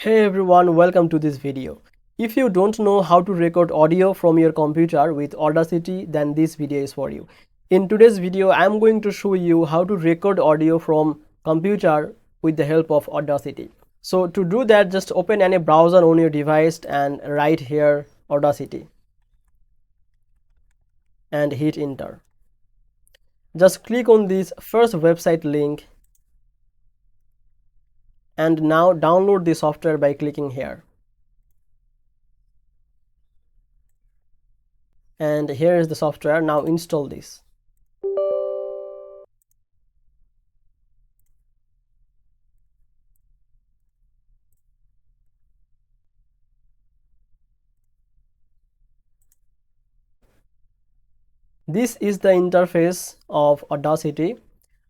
Hey everyone, welcome to this video. If you don't know how to record audio from your computer with Audacity, then this video is for you. In today's video, I am going to show you how to record audio from computer with the help of Audacity. So to do that, just open any browser on your device and write here Audacity and hit enter. Just click on this first website link and now download the software by clicking here. And here is the software. Now install this. This is the interface of Audacity.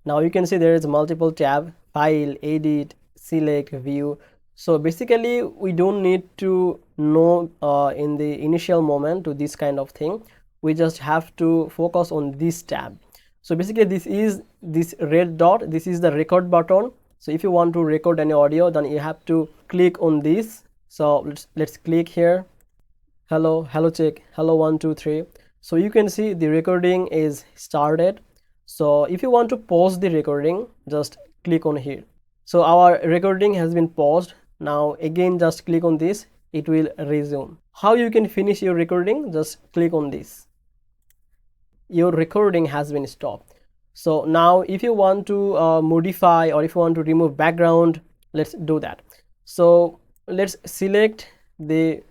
Now you can see there is multiple tab: file, edit, select, view. So basically we don't need to know in the initial moment to this kind of thing. We just have to focus on this tab. So basically this red dot, this is the record button. So if you want to record any audio, then you have to click on this. So let's click here. Hello check, hello 1 2 3. So you can see the recording is started. So if you want to pause the recording, just click on here. So our recording has been paused. Now again just click on this, it will resume. How you can finish your recording? Just click on this. Your recording has been stopped. So now if you want to modify, or if you want to remove background, let's do that. So let's select the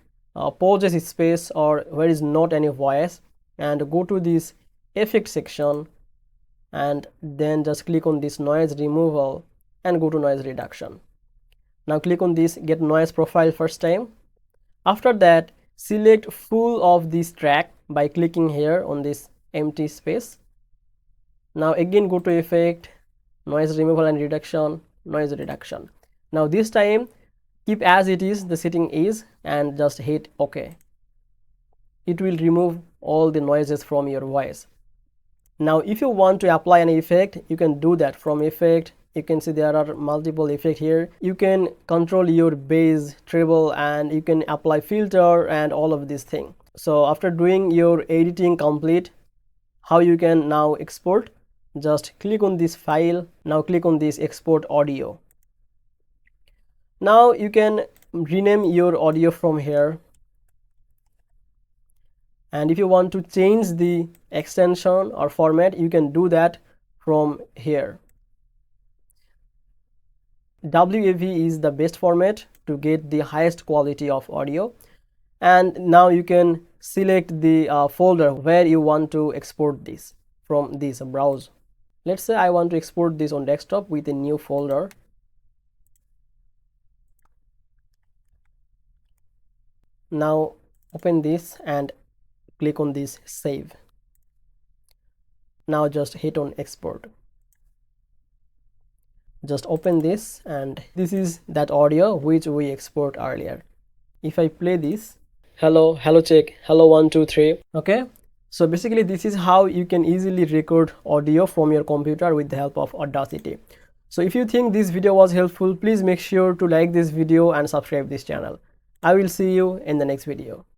pauses space or where is not any voice, and go to this effect section and then just click on this noise removal and go to noise reduction. Now click on this get noise profile first time. After that, select full of this track by clicking here on this empty space. Now again go to effect, noise removal and reduction, noise reduction. Now this time keep as it is, the setting is, and just hit OK. It will remove all the noises from your voice. Now if you want to apply an effect, you can do that from effect. You can see there are multiple effects here. You can control your bass, treble, and you can apply filter and all of these things. So after doing your editing complete, how you can now export? Just click on this file. Now click on this export audio. Now you can rename your audio from here. And if you want to change the extension or format, you can do that from here. WAV is the best format to get the highest quality of audio. And now you can select the folder where you want to export this from this browse. Let's say I want to export this on desktop with a new folder. Now open this and click on this save. Now just hit on export. Just open this, and this is that audio which we export earlier. If I play this, hello check, hello 1 2 3. Okay, so basically this is how you can easily record audio from your computer with the help of Audacity. So if you think this video was helpful, please make sure to like this video and subscribe this channel. I will see you in the next video.